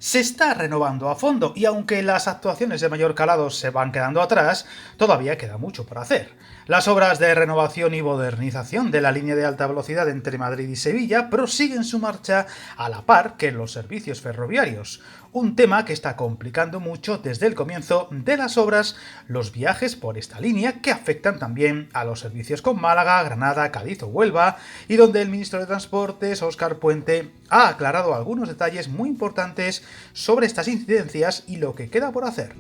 Se está renovando a fondo y aunque las actuaciones de mayor calado se van quedando atrás, todavía queda mucho por hacer. Las obras de renovación y modernización de la línea de alta velocidad entre Madrid y Sevilla prosiguen su marcha a la par que los servicios ferroviarios, un tema que está complicando mucho desde el comienzo de las obras los viajes por esta línea, que afectan también a los servicios con Málaga, Granada, Cádiz o Huelva, y donde el ministro de Transportes, Óscar Puente, ha aclarado algunos detalles muy importantes sobre estas incidencias y lo que queda por hacer.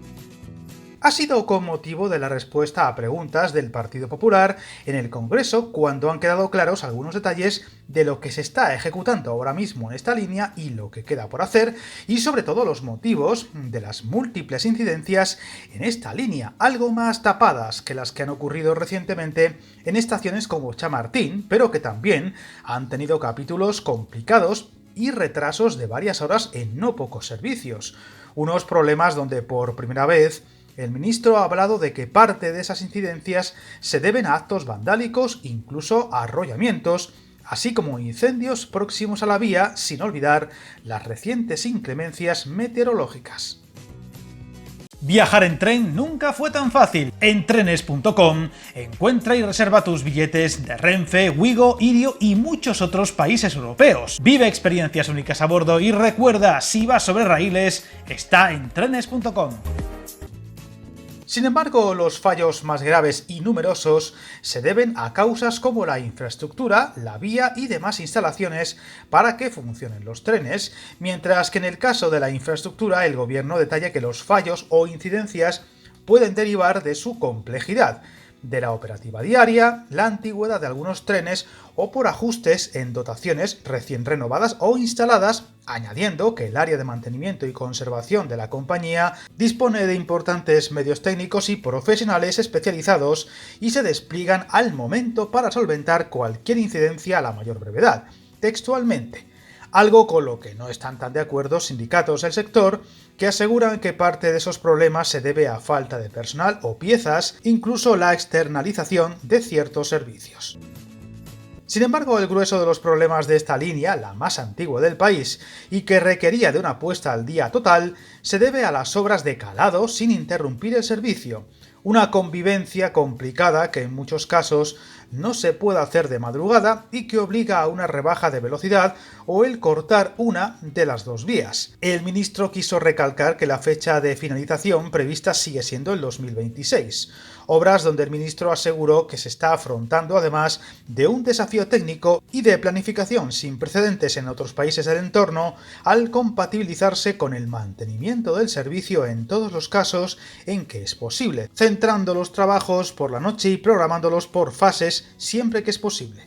Ha sido con motivo de la respuesta a preguntas del Partido Popular en el Congreso cuando han quedado claros algunos detalles de lo que se está ejecutando ahora mismo en esta línea y lo que queda por hacer, y sobre todo los motivos de las múltiples incidencias en esta línea, algo más tapadas que las que han ocurrido recientemente en estaciones como Chamartín, pero que también han tenido capítulos complicados y retrasos de varias horas en no pocos servicios. Unos problemas donde por primera vez el ministro ha hablado de que parte de esas incidencias se deben a actos vandálicos, incluso a arrollamientos, así como incendios próximos a la vía, sin olvidar las recientes inclemencias meteorológicas. Viajar en tren nunca fue tan fácil. En trenes.com encuentra y reserva tus billetes de Renfe, Wigo, Irio y muchos otros países europeos. Vive experiencias únicas a bordo y recuerda, si vas sobre raíles, está en trenes.com. Sin embargo, los fallos más graves y numerosos se deben a causas como la infraestructura, la vía y demás instalaciones para que funcionen los trenes, mientras que en el caso de la infraestructura el gobierno detalla que los fallos o incidencias pueden derivar de su complejidad, de la operativa diaria, la antigüedad de algunos trenes o por ajustes en dotaciones recién renovadas o instaladas, añadiendo que el área de mantenimiento y conservación de la compañía dispone de importantes medios técnicos y profesionales especializados y se despliegan al momento para solventar cualquier incidencia a la mayor brevedad. Textualmente, algo con lo que no están tan de acuerdo sindicatos del sector, que aseguran que parte de esos problemas se debe a falta de personal o piezas, incluso la externalización de ciertos servicios. Sin embargo, el grueso de los problemas de esta línea, la más antigua del país, y que requería de una puesta al día total, se debe a las obras de calado sin interrumpir el servicio, una convivencia complicada que en muchos casos no se puede hacer de madrugada y que obliga a una rebaja de velocidad o el cortar una de las dos vías. El ministro quiso recalcar que la fecha de finalización prevista sigue siendo el 2026, obras donde el ministro aseguró que se está afrontando además de un desafío técnico y de planificación sin precedentes en otros países del entorno al compatibilizarse con el mantenimiento del servicio en todos los casos en que es posible, centrando los trabajos por la noche y programándolos por fases siempre que es posible.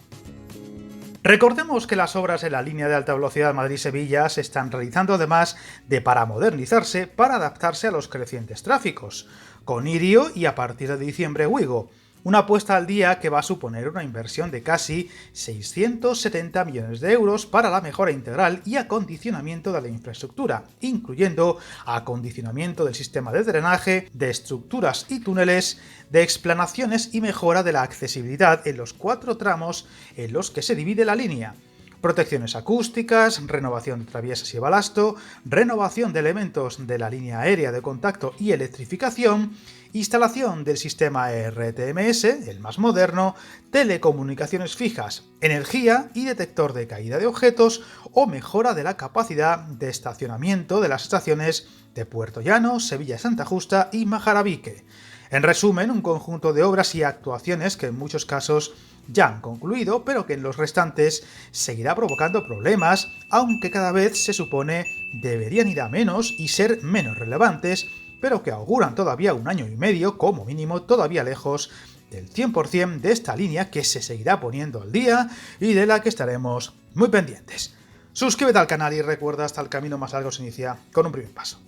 Recordemos que las obras en la línea de alta velocidad Madrid-Sevilla se están realizando además de para modernizarse, para adaptarse a los crecientes tráficos, con Irio y a partir de diciembre Wigo, una puesta al día que va a suponer una inversión de casi 670 millones de euros para la mejora integral y acondicionamiento de la infraestructura, incluyendo acondicionamiento del sistema de drenaje, de estructuras y túneles, de explanaciones y mejora de la accesibilidad en los 4 tramos en los que se divide la línea. Protecciones acústicas, renovación de traviesas y balasto, renovación de elementos de la línea aérea de contacto y electrificación, instalación del sistema ERTMS, el más moderno, telecomunicaciones fijas, energía y detector de caída de objetos o mejora de la capacidad de estacionamiento de las estaciones de Puerto Llano, Sevilla Santa Justa y Majarabique. En resumen, un conjunto de obras y actuaciones que en muchos casos ya han concluido, pero que en los restantes seguirá provocando problemas, aunque cada vez se supone deberían ir a menos y ser menos relevantes, pero que auguran todavía un año y medio, como mínimo, todavía lejos del 100% de esta línea que se seguirá poniendo al día y de la que estaremos muy pendientes. Suscríbete al canal y recuerda, hasta el camino más largo se inicia con un primer paso.